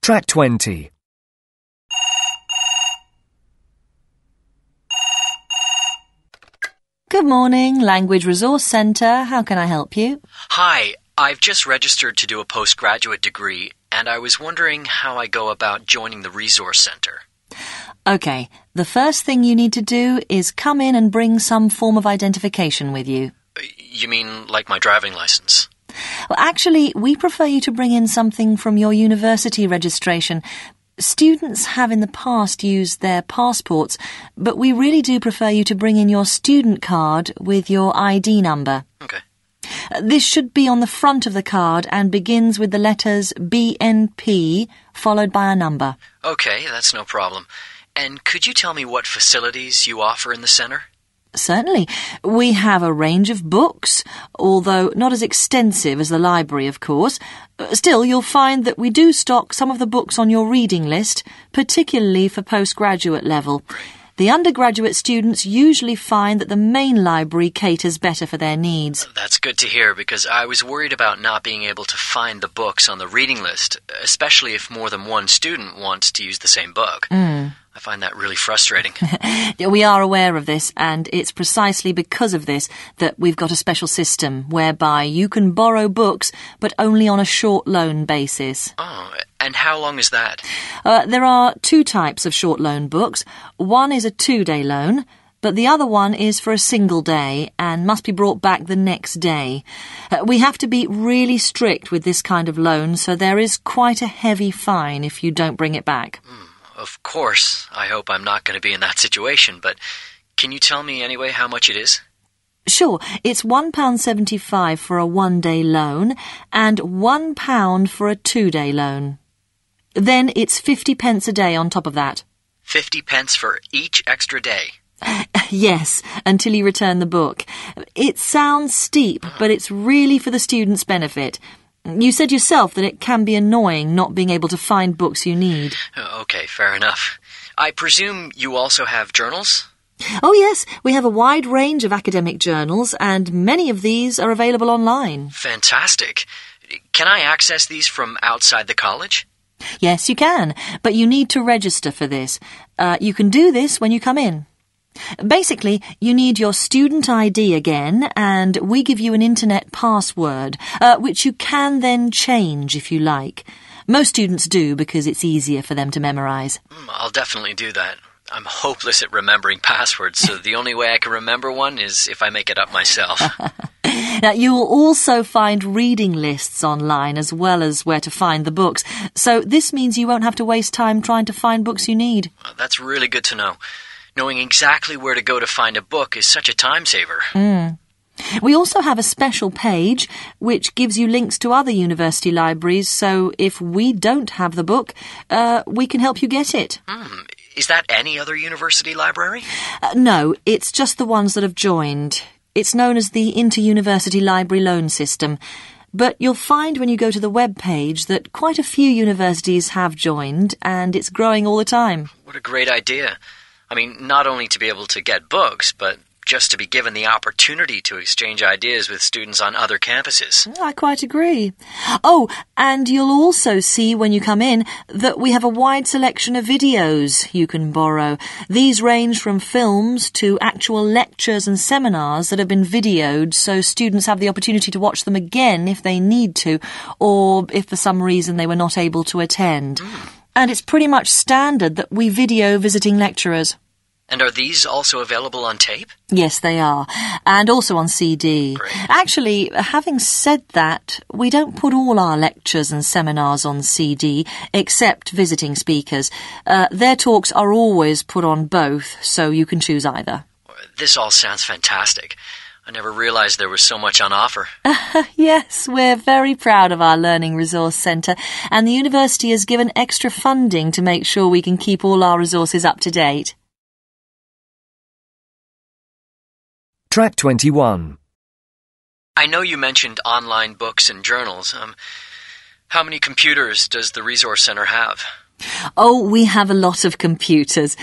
Track 20. Good morning, Language Resource Centre. How can I help you? Hi, I've just registered to do a postgraduate degree, and I was wondering how I go about joining the Resource Centre. OK, the first thing you need to do is come in and bring some form of identification with you. You mean like my driving license? Well, actually, we prefer you to bring in something from your university registration. Students have in the past used their passports, but we really do prefer you to bring in your student card with your ID number. Okay. This should be on the front of the card and begins with the letters BNP followed by a number. Okay, that's no problem. And could you tell me what facilities you offer in the centre? Certainly. We have a range of books, although not as extensive as the library, of course. Still, you'll find that we do stock some of the books on your reading list, particularly for postgraduate level. The undergraduate students usually find that the main library caters better for their needs. That's good to hear, because I was worried about not being able to find the books on the reading list, especially if more than one student wants to use the same book. I find that really frustrating. We are aware of this, and it's precisely because of this that we've got a special system whereby you can borrow books, but only on a short loan basis. Oh, and how long is that? There are two types of short loan books. One is a 2-day loan, but the other one is for a single day and must be brought back the next day. We have to be really strict with this kind of loan, so there is quite a heavy fine if you don't bring it back. Of course, I hope I'm not going to be in that situation, but can you tell me anyway how much it is? Sure, it's £1.75 for a 1-day loan and £1 for a 2-day loan. Then it's 50 pence a day on top of that. 50 pence for each extra day? Yes, until you return the book. It sounds steep, but it's really for the student's benefit. You said yourself that it can be annoying not being able to find books you need. Okay, fair enough. I presume you also have journals? Oh yes, we have a wide range of academic journals, and many of these are available online. Fantastic. Can I access these from outside the college? Yes, you can, but you need to register for this. You can do this when you come in. Basically, you need your student ID again, and we give you an internet password, which you can then change if you like. Most students do because it's easier for them to memorize. I'll definitely do that. I'm hopeless at remembering passwords, so the only way I can remember one is if I make it up myself. Now, you will also find reading lists online as well as where to find the books, so this means you won't have to waste time trying to find books you need. That's really good to know. Knowing exactly where to go to find a book is such a time saver. We also have a special page which gives you links to other university libraries, so if we don't have the book, we can help you get it. Is that any other university library? No, it's just the ones that have joined. It's known as the Inter-University Library Loan System. But you'll find when you go to the web page that quite a few universities have joined, and it's growing all the time. What a great idea. I mean, not only to be able to get books, but just to be given the opportunity to exchange ideas with students on other campuses. I quite agree. Oh, and you'll also see when you come in that we have a wide selection of videos you can borrow. These range from films to actual lectures and seminars that have been videoed, so students have the opportunity to watch them again if they need to, or if for some reason they were not able to attend. And it's pretty much standard that we video visiting lecturers. And are these also available on tape? Yes, they are. And also on CD. Great. Actually, having said that, we don't put all our lectures and seminars on CD, except visiting speakers. Their talks are always put on both, so you can choose either. This all sounds fantastic. I never realized there was so much on offer. Yes, we're very proud of our Learning Resource Centre, and the university has given extra funding to make sure we can keep all our resources up to date. Track 21. I know you mentioned online books and journals. How many computers does the Resource Centre have? Oh, we have a lot of computers.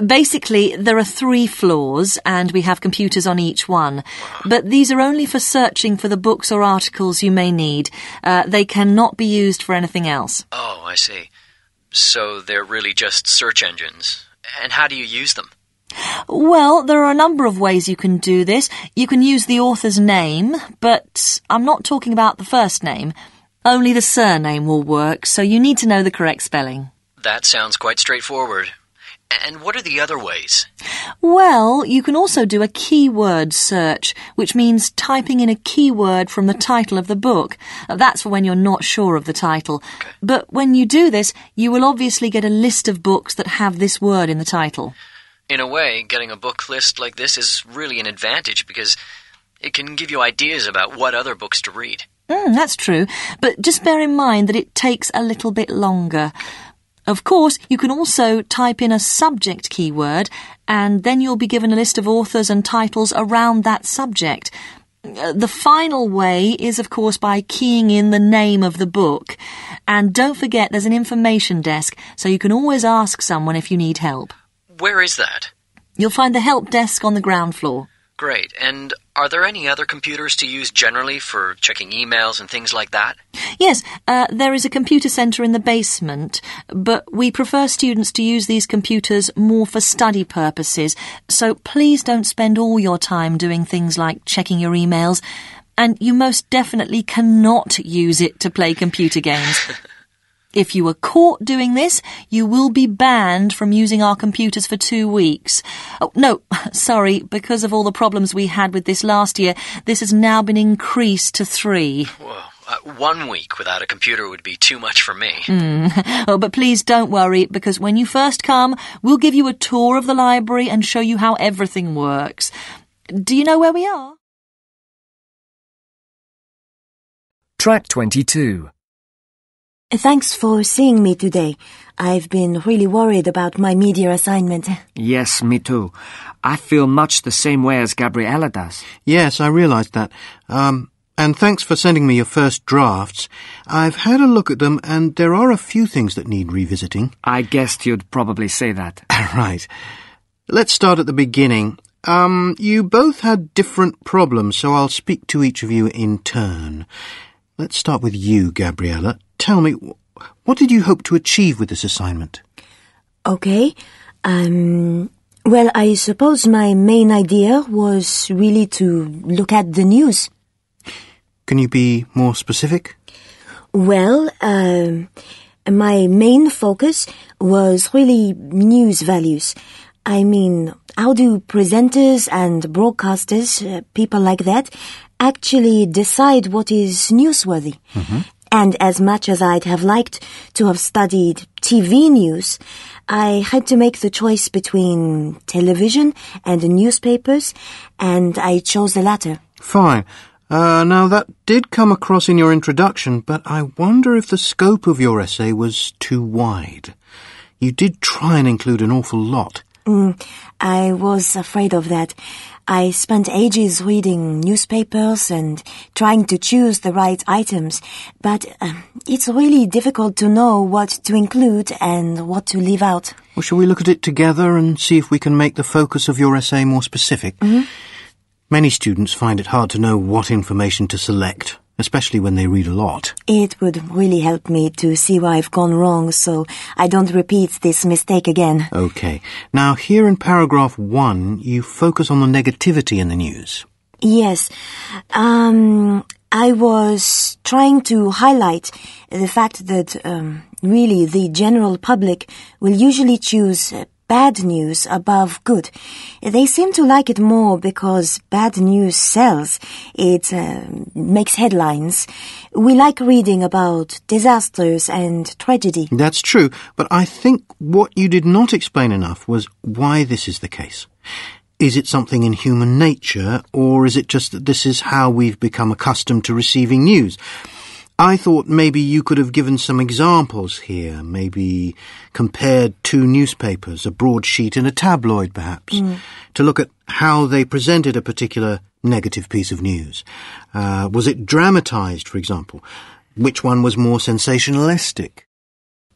Basically, there are 3 floors, and we have computers on each one. But these are only for searching for the books or articles you may need. They cannot be used for anything else. Oh, I see. So they're really just search engines. And how do you use them? Well, there are a number of ways you can do this. You can use the author's name, but I'm not talking about the first name. Only the surname will work, so you need to know the correct spelling. That sounds quite straightforward. And what are the other ways? Well, you can also do a keyword search, which means typing in a keyword from the title of the book. That's for when you're not sure of the title. Okay. But when you do this, you will obviously get a list of books that have this word in the title. In a way, getting a book list like this is really an advantage because it can give you ideas about what other books to read. That's true, but just bear in mind that it takes a little bit longer. Of course, you can also type in a subject keyword, and then you'll be given a list of authors and titles around that subject. The final way is, of course, by keying in the name of the book. And don't forget there's an information desk, so you can always ask someone if you need help. Where is that? You'll find the help desk on the ground floor. Great. And are there any other computers to use generally for checking emails and things like that? Yes, there is a computer centre in the basement, but we prefer students to use these computers more for study purposes, so please don't spend all your time doing things like checking your emails, and you most definitely cannot use it to play computer games. If you were caught doing this, you will be banned from using our computers for 2 weeks. Oh, no, sorry, because of all the problems we had with this last year, this has now been increased to 3. Whoa. 1 week without a computer would be too much for me. Oh, but please don't worry, because when you first come, we'll give you a tour of the library and show you how everything works. Do you know where we are? Track 22. Thanks for seeing me today. I've been really worried about my media assignment. Yes, me too. I feel much the same way as Gabriella does. Yes, I realised that. And thanks for sending me your first drafts. I've had a look at them, and there are a few things that need revisiting. I guessed you'd probably say that. Right. Let's start at the beginning. You both had different problems, so I'll speak to each of you in turn. Let's start with you, Gabriella. Tell me, what did you hope to achieve with this assignment? Okay. Well, I suppose my main idea was really to look at the news. Can you be more specific? Well, my main focus was really news values. I mean, how do presenters and broadcasters, people like that, actually decide what is newsworthy? Mm-hmm. And as much as I'd have liked to have studied TV news, I had to make the choice between television and the newspapers, and I chose the latter. Fine. Now, that did come across in your introduction, but I wonder if the scope of your essay was too wide. You did try and include an awful lot. I was afraid of that. I spent ages reading newspapers and trying to choose the right items, but it's really difficult to know what to include and what to leave out. Well, shall we look at it together and see if we can make the focus of your essay more specific? Mm-hmm. Many students find it hard to know what information to select, especially when they read a lot. It would really help me to see where I've gone wrong, so I don't repeat this mistake again. Okay. Now, here in paragraph 1, you focus on the negativity in the news. Yes. I was trying to highlight the fact that, really, the general public will usually choose bad news above good. They seem to like it more because bad news sells. It makes headlines. We like reading about disasters and tragedy. That's true, but I think what you did not explain enough was why this is the case. Is it something in human nature, or is it just that this is how we've become accustomed to receiving news? I thought maybe you could have given some examples here, maybe compared two newspapers, a broadsheet and a tabloid perhaps, to look at how they presented a particular negative piece of news. Was it dramatised, for example? Which one was more sensationalistic?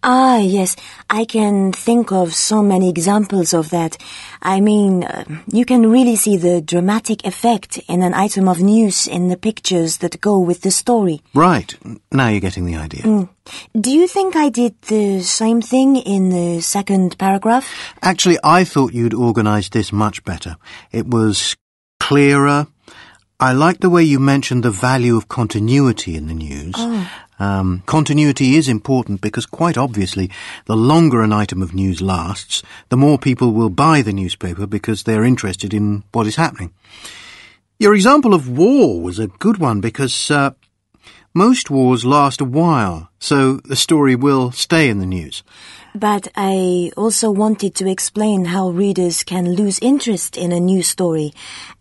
Ah, yes, I can think of so many examples of that. I mean, you can really see the dramatic effect in an item of news in the pictures that go with the story. Right. Now you're getting the idea. Do you think I did the same thing in the second paragraph? Actually, I thought you'd organised this much better. It was clearer. I like the way you mentioned the value of continuity in the news. Continuity is important because, quite obviously, the longer an item of news lasts, the more people will buy the newspaper because they're interested in what is happening. Your example of war was a good one because most wars last a while, so the story will stay in the news. But I also wanted to explain how readers can lose interest in a news story,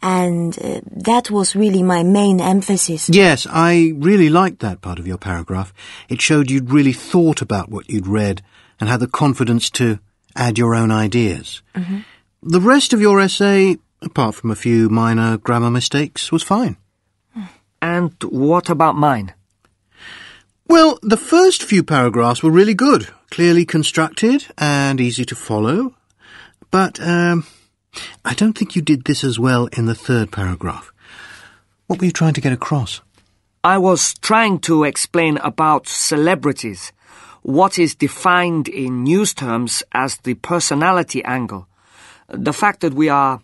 and that was really my main emphasis. Yes, I really liked that part of your paragraph. It showed you'd really thought about what you'd read and had the confidence to add your own ideas. The rest of your essay, apart from a few minor grammar mistakes, was fine. And what about mine? Well, the first few paragraphs were really good, clearly constructed and easy to follow. But I don't think you did this as well in the third paragraph. What were you trying to get across? I was trying to explain about celebrities, what is defined in news terms as the personality angle. The fact that we are,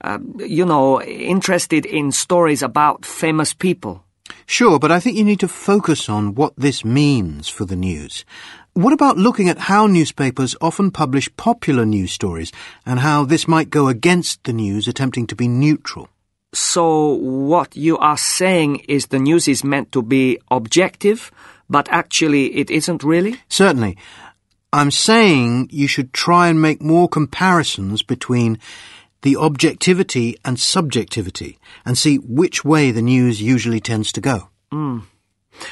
interested in stories about famous people. Sure, but I think you need to focus on what this means for the news. What about looking at how newspapers often publish popular news stories and how this might go against the news attempting to be neutral? So what you are saying is the news is meant to be objective, but actually it isn't really? Certainly. I'm saying you should try and make more comparisons between the objectivity and subjectivity and see which way the news usually tends to go.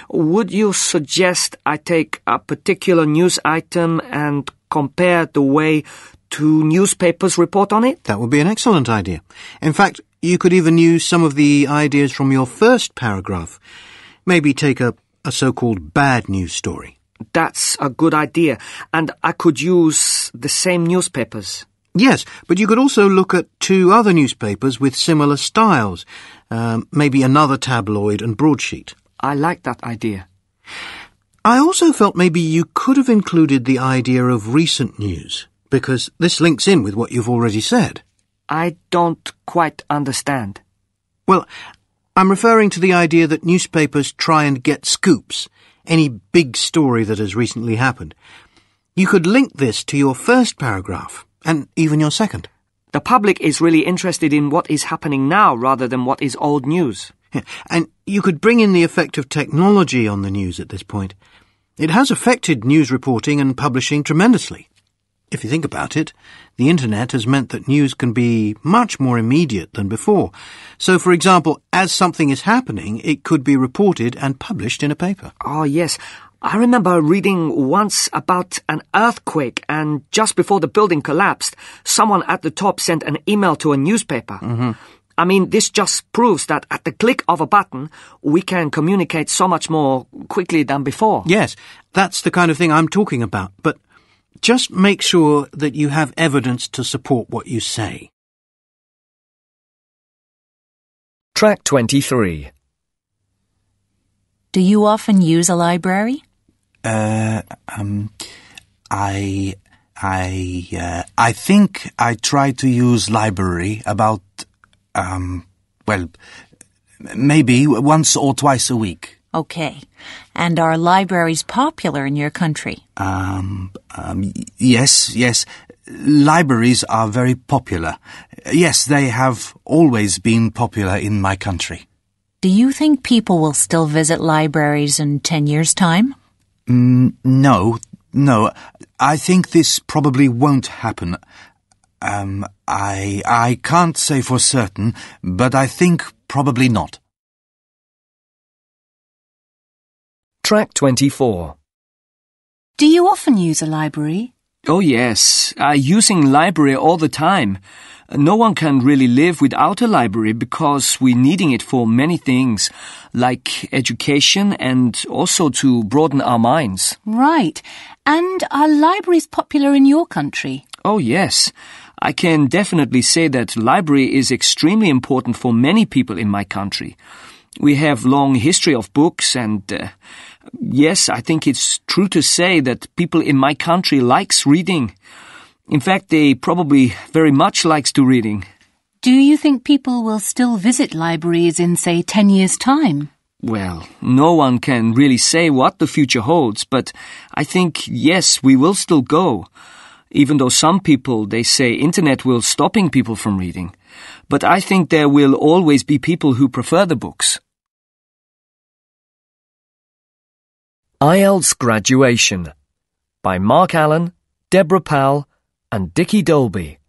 Would you suggest I take a particular news item and compare the way two newspapers report on it? That would be an excellent idea. In fact, you could even use some of the ideas from your first paragraph. Maybe take a so-called bad news story. That's a good idea. And I could use the same newspapers. Yes, but you could also look at two other newspapers with similar styles, maybe another tabloid and broadsheet. I like that idea. I also felt maybe you could have included the idea of recent news, because this links in with what you've already said. I don't quite understand. Well, I'm referring to the idea that newspapers try and get scoops, any big story that has recently happened. You could link this to your first paragraph. And even your second. The public is really interested in what is happening now rather than what is old news. Yeah. And you could bring in the effect of technology on the news at this point. It has affected news reporting and publishing tremendously. If you think about it, the internet has meant that news can be much more immediate than before. So, for example, as something is happening, it could be reported and published in a paper. Oh, yes. I remember reading once about an earthquake, and just before the building collapsed, someone at the top sent an email to a newspaper. I mean, this just proves that at the click of a button, we can communicate so much more quickly than before. Yes, that's the kind of thing I'm talking about, but just make sure that you have evidence to support what you say. Track 23. Do you often use a library? I think I try to use library about, maybe once or twice a week. Okay. And are libraries popular in your country? Yes. Libraries are very popular. Yes, they have always been popular in my country. Do you think people will still visit libraries in 10 years' time? No. I think this probably won't happen. I can't say for certain, but I think probably not. Track 24. Do you often use a library? Oh, yes. Using library all the time. No one can really live without a library because we're needing it for many things, like education and also to broaden our minds. Right. And are libraries popular in your country? Oh, yes. I can definitely say that library is extremely important for many people in my country. We have long history of books and, yes, I think it's true to say that people in my country likes reading. In fact, they probably very much likes to reading. Do you think people will still visit libraries in, say, 10 years' time? Well, no one can really say what the future holds, but I think, yes, we will still go. Even though some people, they say internet will stopping people from reading. But I think there will always be people who prefer the books. IELTS Graduation by Mark Allen, Debra Powell and Dickie Dolby.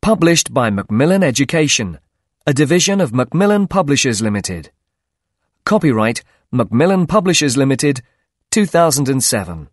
Published by Macmillan Education, a division of Macmillan Publishers Limited. Copyright Macmillan Publishers Limited, 2007.